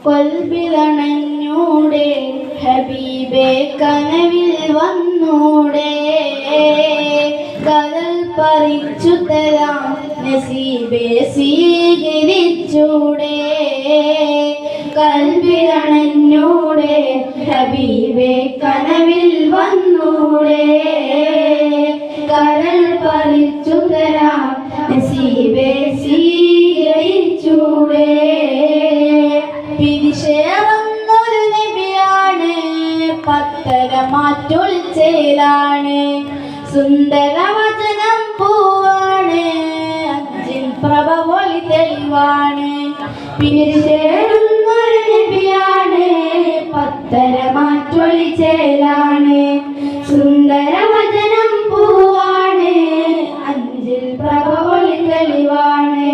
കൊൽബിലണഞ്ഞൂടെ ഹബീബേ കനവിൽ വന്നൂടെ കടൽ പറിച്ചു തരാം നസീബേ സ്വീകരിച്ചൂടെ കൽബിലണഞ്ഞൂടെ ഹബീബേ കനവിൽ വന്നൂടെ കടൽ പറിച്ചു തരാം നസീബേ സ്വീകരിച്ചൂടെ പിരിശേറുന്നൊരു നബിയാണ് പത്തരമാറ്റൊളിച്ചേലാണ് സുന്ദരവചനം പൂവാണ് അഞ്ചിൻ പ്രഭ പോലെ തെളിവാണ് പിരിശേറുന്നൊരു നബിയാണ് പത്തരമാറ്റൊളിച്ചേലാണ് സുന്ദരവചനം പൂവാണ് അഞ്ചിൽ പ്രഭ പോലെ തെളിവാണ്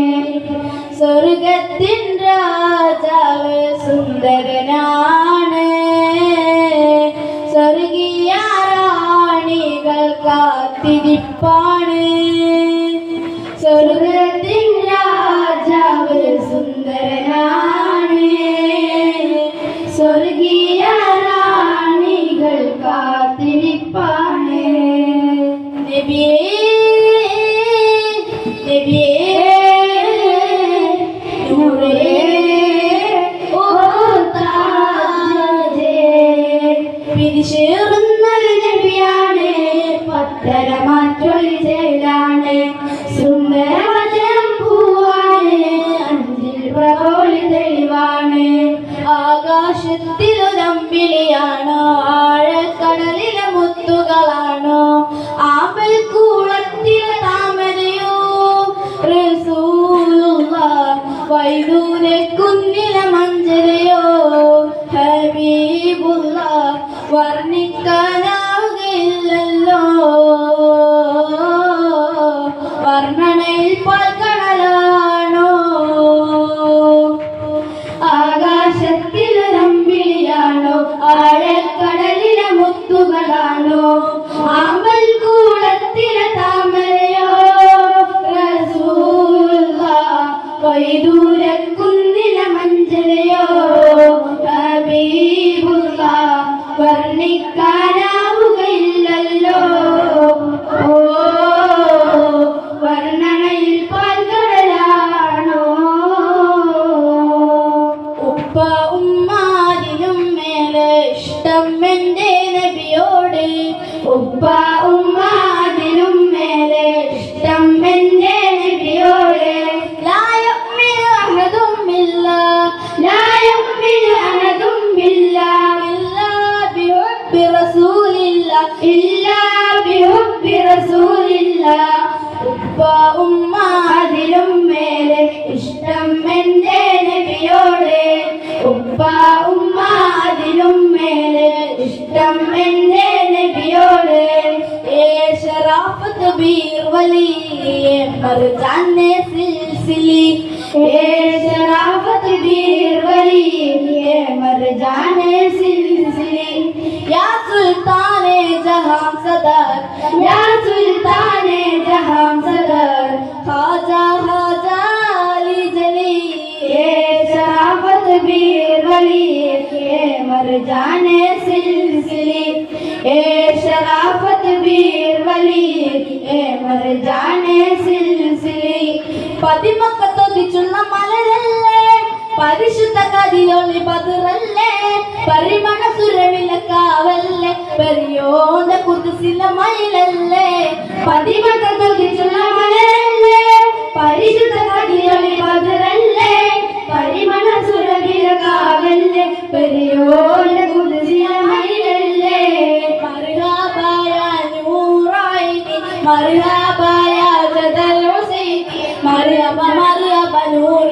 സ്വർഗത്തിൻ രാജാവ് സുന്ദരനാണ് സ്വർഗീയ റാണികൾ കാത്തിരിപ്പാണ് സ്വർഗത്തിൻ രാജാവ് സുന്ദരനാണ് സ്വർഗീയ റാണികൾ കാത്തിരിപ്പാണ് നബിയേ നബിയേ പിരിശേറുന്നൊരു നബിയാണ് പത്തരമാറ്റൊളിച്ചേലാണ് സുന്ദരവചനം പൂവാണ് അഞ്ചിൽ പ്രഭ പോലെ തെളിവാണ് ആകാശത്തിലൊരമ്പിളിയാണോ ആഴക്കടലിലെ മുത്തുകളാണോ ആമ്പൽ കൂളത്തിലെ താമരയോ റസൂലുള്ളാഹ് വൈദൂരെ കുന്നിലെ മഞ്ചരയോ ഹബീബുള്ളാഹ് വർണ്ണിക്കാനാവുകയില്ലല്ലോ വർണ്ണനയിൽ പാൽക്കടലാണോ ആകാശത്തിലൊരമ്പിളിയാണോ ആഴക്കടലിലെ മുത്തുകളാണോ ആമ്പൽ കൂളത്തിലെ താമരയോ റസൂലുള്ളാഹ് വൈദൂരക്കുന്നിലെ മഞ്ചരയോ ഹബീബുള്ളാഹ് വർണ്ണിക്കാനാവുകയില്ലല്ലോ വർണ്ണനയിൽ പാൽക്കടലാണോ ഉപ്പ ഉമ്മാതിനും മേലെ ഇഷ്ടം എൻ്റെ നബിയോട് ഉപ്പ ഉമ്മാതിനും മേലെ ഇഷ്ടം എൻ്റെ നബിയോട് ലായുമിനു അഹദും ഇല്ല ലായുമിനു അഹദും ഇല്ല إلا بحب رسول الله ഉപ്പ ഉമ്മ അതിലും മേലെ ഇഷ്ടം എൻ്റെ നബിയോട് ഉപ്പ ഉമ്മ അതിലും മേലെ ഇഷ്ടം എൻ്റെ നബിയോട് ഏ ശറാഫത്ത് ബീർ വലി മർജാനെ സിൽസിലി ഏ ശറാഫത്ത് ബീർ വലി മർജാനെ സിൽസിലി या सुल्ताने जहां सदर या सुल्ताने जहां सदर खाजा खाजा अली जली ये शराफत बीर वली ये मरजाने सिलसिली ये शराफत बीर वली ये मरजाने सिलसिली പതിമക്കത്തൊതിച്ചുള്ള മലരല്ലേ പരിശുദ്ധ കതിയൊളി പതിറല്ലേ പരിമണ സുരവിലക്കാവല്ലേ പെരിയോന്റെ കുതിസില മയിലല്ലേ പതിമക്കത്തൊതിച്ചുള്ള മലരല്ലേ പരിശുദ്ധ കതിയൊളി പതിറല്ലേ പരിമണ സുരവിലക്കാവല്ലേ പെരിയോന്റെ കുതിസില മയിലല്ലേ മർഹബായ നൂറായിനി മർഹബായ ജദൽ ഹുസൈനി മർഹബ മർഹബ നൂർ